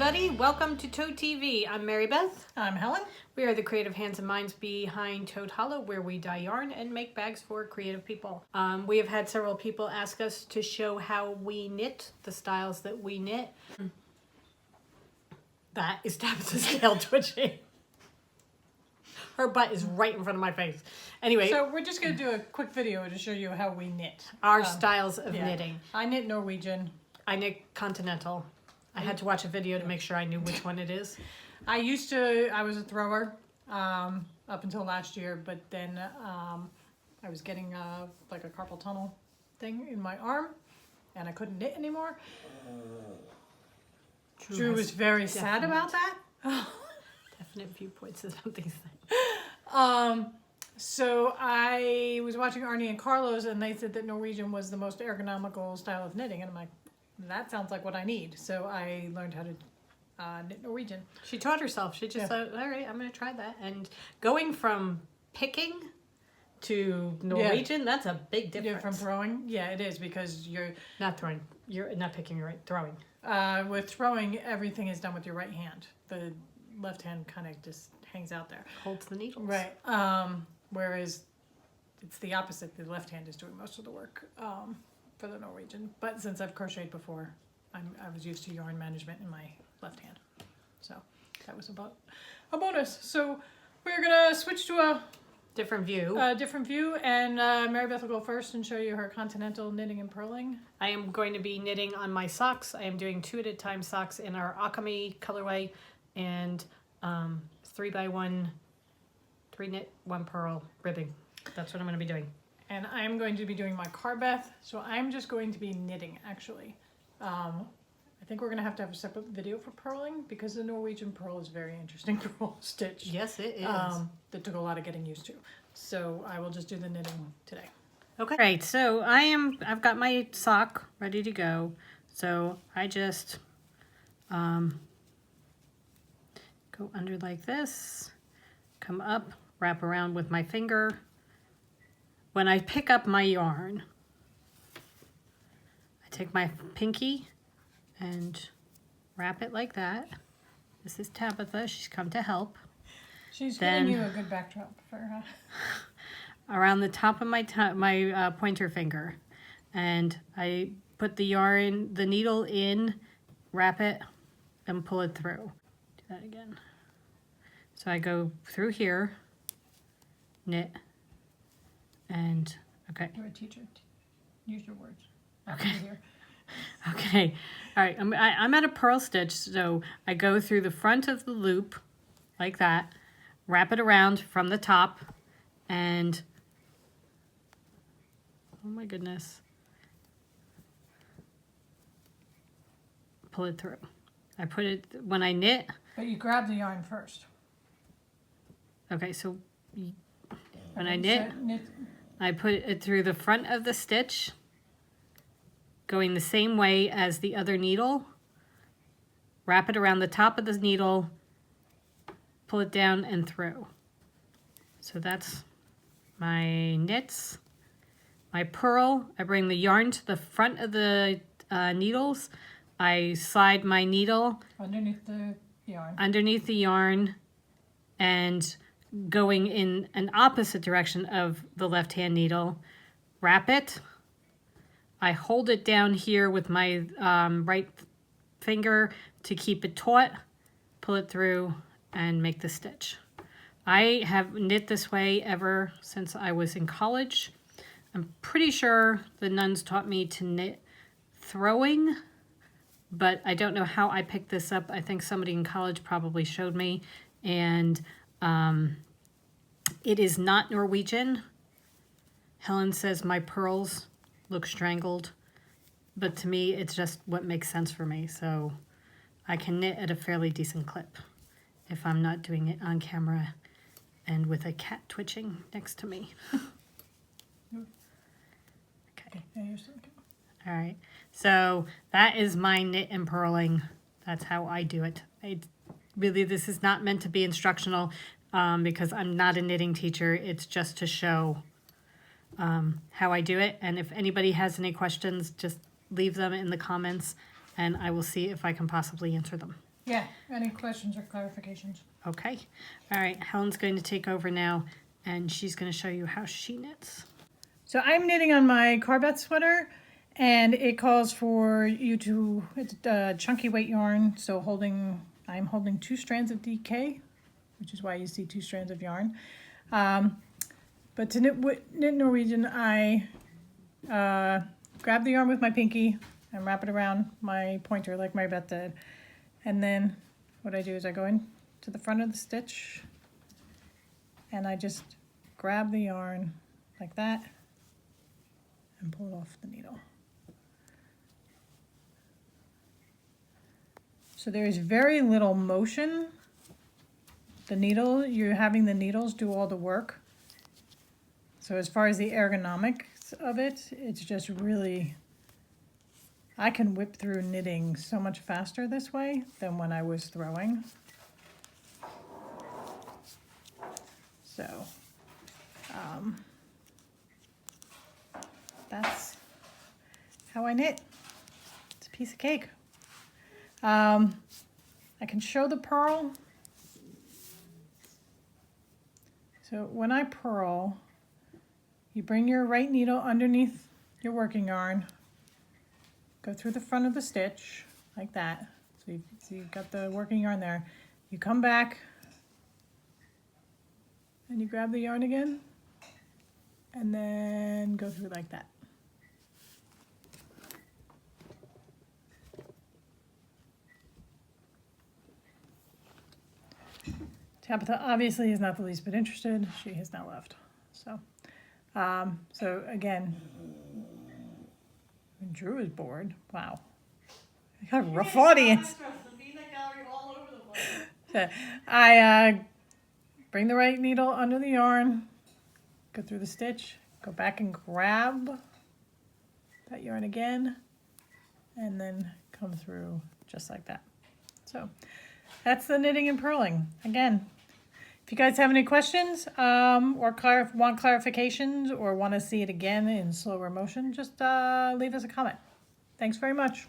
everybody. Welcome to Toad TV. I'm Mary Beth. I'm Helen. We are the creative hands and minds behind Toad Hollow, where we dye yarn and make bags for creative people. We have had several people ask us to show how we knit, the styles that we knit. That is Tabitha's tail twitching. Her butt is right in front of my face. Anyway. So we're just going to do a quick video to show you how we knit. Our styles of knitting. I knit Norwegian. I knit continental. I had to watch a video to make sure I knew which one it is. I was a thrower up until last year, but then I was getting like a carpal tunnel thing in my arm and I couldn't knit anymore. Drew was very sad about that. Definite viewpoints is what they say. So I was watching Arnie and Carlos and they said that Norwegian was the most ergonomical style of knitting, and I'm like, that sounds like what I need. So I learned how to knit Norwegian. She taught herself. She just thought, all right, I'm going to try that. And going from picking to Norwegian, that's a big difference. Yeah, from throwing? Yeah, it is, because you're... Not throwing. You're not picking, you're right. Throwing. With throwing, everything is done with your right hand. The left hand kind of just hangs out there. Holds the needles. Right. Whereas it's the opposite. The left hand is doing most of the work for the Norwegian. But since I've crocheted before, I was used to yarn management in my left hand. So that was about a bonus. So we're going to switch to a different view. And Mary Beth will go first and show you her continental knitting and purling. I am going to be knitting on my socks. I am doing 2 at a time socks in our Akami colorway and 3x1, 3 knit, 1 purl ribbing. That's what I'm going to be doing. And I'm going to be doing my Carbeth, so I'm just going to be knitting, actually. I think we're going to have a separate video for purling, because the Norwegian purl is very interesting purl stitch. Yes, it is. That took a lot of getting used to. So I will just do the knitting today. Okay. Right, so I've got my sock ready to go. So I just go under like this, come up, wrap around with my finger. When I pick up my yarn, I take my pinky and wrap it like that. This is Tabitha. She's come to help. She's giving you a good backdrop for her. Around the top of my pointer finger, and I put the yarn, the needle in, wrap it, and pull it through. Do that again. So I go through here, knit, and okay. You're a teacher. Use your words. Okay. Okay. All right. I'm at a purl stitch, so I go through the front of the loop, like that, wrap it around from the top, and oh my goodness, pull it through. I put it when I knit. But you grab the yarn first. Okay, so when I knit, I put it through the front of the stitch, going the same way as the other needle, wrap it around the top of the needle, pull it down and through. So that's my knits. My purl, I bring the yarn to the front of the needles. I slide my needle underneath the yarn and going in an opposite direction of the left hand needle, wrap it. I hold it down here with my right finger to keep it taut, pull it through, and make the stitch. I have knit this way ever since I was in college. I'm pretty sure the nuns taught me to knit throwing, but I don't know how I picked this up. I think somebody in college probably showed me, and it is not Norwegian. Helen says my pearls look strangled, but to me it's just what makes sense for me, so I can knit at a fairly decent clip if I'm not doing it on camera and with a cat twitching next to me. Okay. All right, so that is my knit and purling. That's how I do it. Really, this is not meant to be instructional because I'm not a knitting teacher. It's just to show how I do it. And if anybody has any questions, just leave them in the comments and I will see if I can possibly answer them. Yeah, any questions or clarifications? Okay. All right. Helen's going to take over now, and she's going to show you how she knits. So I'm knitting on my Carbet sweater, and it calls for you to, it's chunky weight yarn, so I'm holding 2 strands of DK, which is why you see 2 strands of yarn. But to knit Norwegian, I grab the yarn with my pinky and wrap it around my pointer like my Beth did. And then what I do is I go in to the front of the stitch and I just grab the yarn like that and pull it off the needle. So there is very little motion. You're having the needles do all the work. So as far as the ergonomics of it, it's just really, I can whip through knitting so much faster this way than when I was throwing. So, that's how I knit. It's a piece of cake. I can show the purl. So when I purl, you bring your right needle underneath your working yarn, go through the front of the stitch like that. So you've got the working yarn there. You come back and you grab the yarn again and then go through like that. Tabitha obviously is not the least bit interested. She has now left. So again, Drew is bored. Wow. I got a rough audience. I bring the right needle under the yarn, go through the stitch, go back and grab that yarn again, and then come through just like that. So that's the knitting and purling. Again, if you guys have any questions or want clarifications or want to see it again in slower motion, just leave us a comment. Thanks very much.